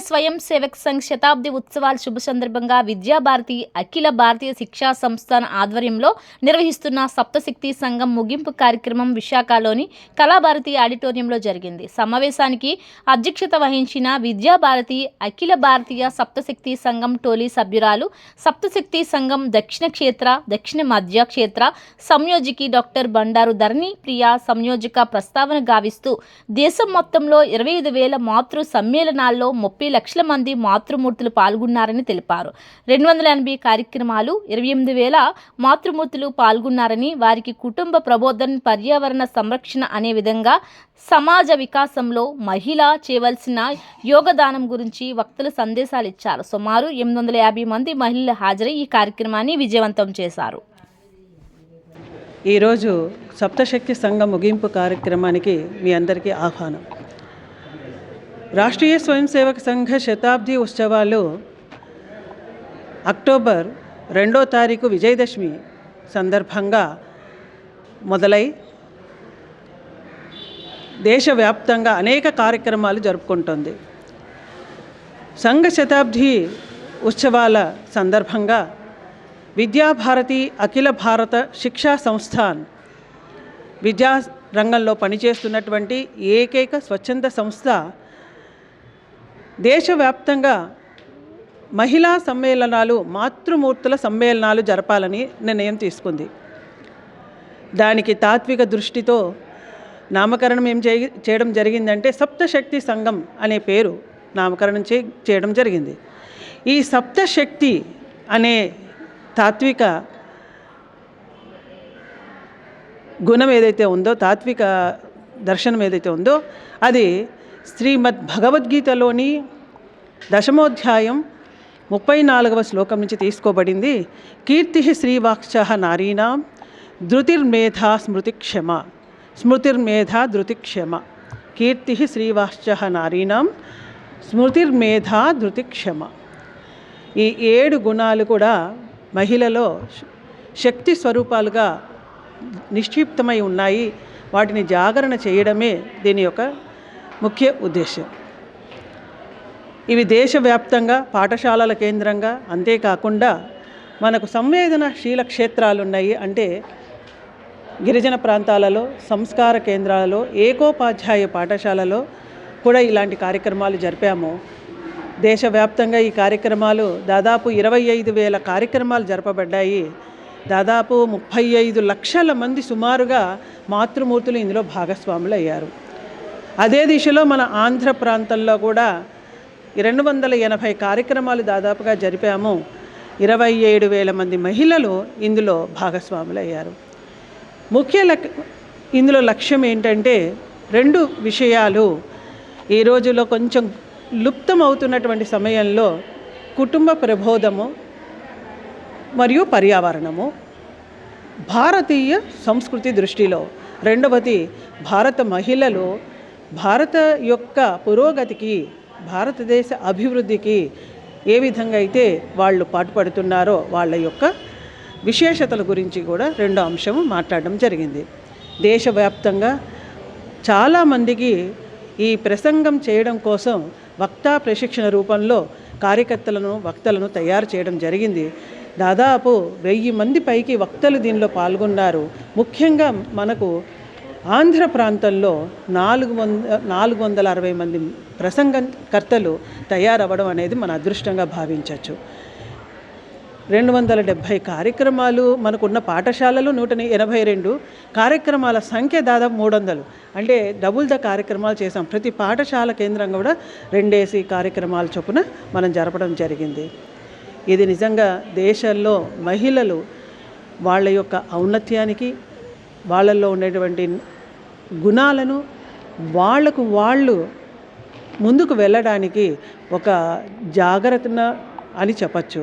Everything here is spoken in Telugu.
స్వయం సేవక్ సంఘ్ శతాబ్ది ఉత్సవాల శుభ సందర్భంగా విద్యాభారతి అఖిల భారతీయ శిక్షా సంస్థాన ఆధ్వర్యంలో నిర్వహిస్తున్న సప్తశక్తి సంఘం ముగింపు కార్యక్రమం విశాఖలోని కళాభారతి ఆడిటోరియంలో జరిగింది. సమావేశానికి అధ్యక్షత వహించిన విద్యాభారతి అఖిల భారతీయ సప్తశక్తి సంఘం టోలీ సభ్యురాలు, సప్తశక్తి సంఘం దక్షిణ క్షేత్ర, దక్షిణ మధ్య క్షేత్ర సంయోజకి డాక్టర్ బండారు ధరణి ప్రియ సంయోజక ప్రస్తావన గావిస్తూ దేశం మొత్తంలో 25,000 మాతృ సమ్మేళనాల్లో 30 లక్షల మంది మాతృమూర్తులు పాల్గొన్నారని తెలిపారు. 280 కార్యక్రమాలు, 28,000 మాతృమూర్తులు పాల్గొన్నారని, వారికి కుటుంబ ప్రబోధన, పర్యావరణ సంరక్షణ అనే విధంగా సమాజ వికాసంలో మహిళ చేయవలసిన యోగదానం గురించి వక్తలు సందేశాలు ఇచ్చారు. సుమారు 850 మంది మహిళలు హాజరై ఈ కార్యక్రమాన్ని విజయవంతం చేశారు. ఈరోజు సప్తశక్తి సంఘం ముగింపు కార్యక్రమానికి మీ అందరికీ ఆహ్వానం. రాష్ట్రీయ స్వయం సేవక సంఘ శతాబ్ది ఉత్సవాలు అక్టోబర్ 2వ తారీఖు విజయదశమి సందర్భంగా మొదలై దేశవ్యాప్తంగా అనేక కార్యక్రమాలు జరుపుకుంటోంది. సంఘ శతాబ్ది ఉత్సవాల సందర్భంగా విద్యాభారతి అఖిల భారత శిక్షా సంస్థాన్ విద్యా రంగంలో పనిచేస్తున్నటువంటి ఏకైక స్వచ్ఛంద సంస్థ దేశవ్యాప్తంగా మహిళా సమ్మేళనాలు, మాతృమూర్తుల సమ్మేళనాలు జరపాలని నిర్ణయం తీసుకుంది. దానికి తాత్విక దృష్టితో నామకరణం చేయడం జరిగిందంటే సప్తశక్తి సంఘం అనే పేరు నామకరణం చేయడం జరిగింది. ఈ సప్తశక్తి అనే తాత్విక గుణం ఏదైతే ఉందో, తాత్విక దర్శనం ఏదైతే ఉందో, అది శ్రీమద్ భగవద్గీతలోని 10వ అధ్యాయం 34వ శ్లోకం నుంచి తీసుకోబడింది. కీర్తి శ్రీవాక్ష నారీణాం ధృతిర్మేధా స్మృతిక్షమ, స్మృతిర్మేధా ధృతిక్షమ. కీర్తి శ్రీవాక్ష నారీణాం స్మృతిర్మేధా ధృతిక్షమ. ఈ 7 గుణాలు కూడా మహిళలో శక్తి స్వరూపాలుగా నిక్షిప్తమై ఉన్నాయి. వాటిని జాగరణ చేయడమే దీని యొక్క ముఖ్య ఉద్దేశం. ఇవి దేశవ్యాప్తంగా పాఠశాలల కేంద్రంగా, అంతేకాకుండా మనకు సంవేదనశీల క్షేత్రాలు ఉన్నాయి. అంటే గిరిజన ప్రాంతాలలో, సంస్కార కేంద్రాలలో, ఏకోపాధ్యాయ పాఠశాలలో కూడా ఇలాంటి కార్యక్రమాలు జరిపాము. దేశవ్యాప్తంగా ఈ కార్యక్రమాలు దాదాపు 25,000 కార్యక్రమాలు జరపబడ్డాయి. దాదాపు 35 లక్షల మంది సుమారుగా మాతృమూర్తులు ఇందులో భాగస్వాములు అయ్యారు. అదే దిశలో మన ఆంధ్ర ప్రాంతంలో కూడా 280 కార్యక్రమాలు దాదాపుగా జరిపాము. 27,000 మంది మహిళలు ఇందులో భాగస్వాములు అయ్యారు. ఇందులో లక్ష్యం ఏంటంటే 2 విషయాలు. ఈ రోజులో కొంచెం లుప్తమవుతున్నటువంటి సమయంలో కుటుంబ ప్రబోధము మరియు పర్యావరణము, భారతీయ సంస్కృతి దృష్టిలో. రెండవది, భారత మహిళలు భారత యొక్క పురోగతికి, భారతదేశ అభివృద్ధికి ఏ విధంగా అయితే వాళ్ళు పాటుపడుతున్నారో వాళ్ళ యొక్క విశేషతల గురించి కూడా 2వ అంశం మాట్లాడడం జరిగింది. దేశవ్యాప్తంగా చాలామందికి ఈ ప్రసంగం చేయడం కోసం వక్తా ప్రశిక్షణ రూపంలో కార్యకర్తలను, వక్తలను తయారు చేయడం జరిగింది. దాదాపు 1000 మంది పైకి వక్తలు దీనిలో పాల్గొన్నారు. ముఖ్యంగా మనకు ఆంధ్ర ప్రాంతంలో 460 మంది ప్రసంగకర్తలు తయారవ్వడం అనేది మన అదృష్టంగా భావించవచ్చు. 270 కార్యక్రమాలు మనకున్న పాఠశాలలు, 182 కార్యక్రమాల సంఖ్య దాదాపు 300. అంటే డబుల్ ద కార్యక్రమాలు చేసాం. ప్రతి పాఠశాల కేంద్రంగా కూడా 2 కార్యక్రమాల చొప్పున మనం జరపడం జరిగింది. ఇది నిజంగా దేశంలో మహిళలు వాళ్ళ యొక్క ఔన్నత్యానికి, వాళ్ళల్లో ఉండేటువంటి గుణాలను వాళ్ళు ముందుకు వెళ్ళడానికి ఒక జాగ్రత్త అని చెప్పచ్చు.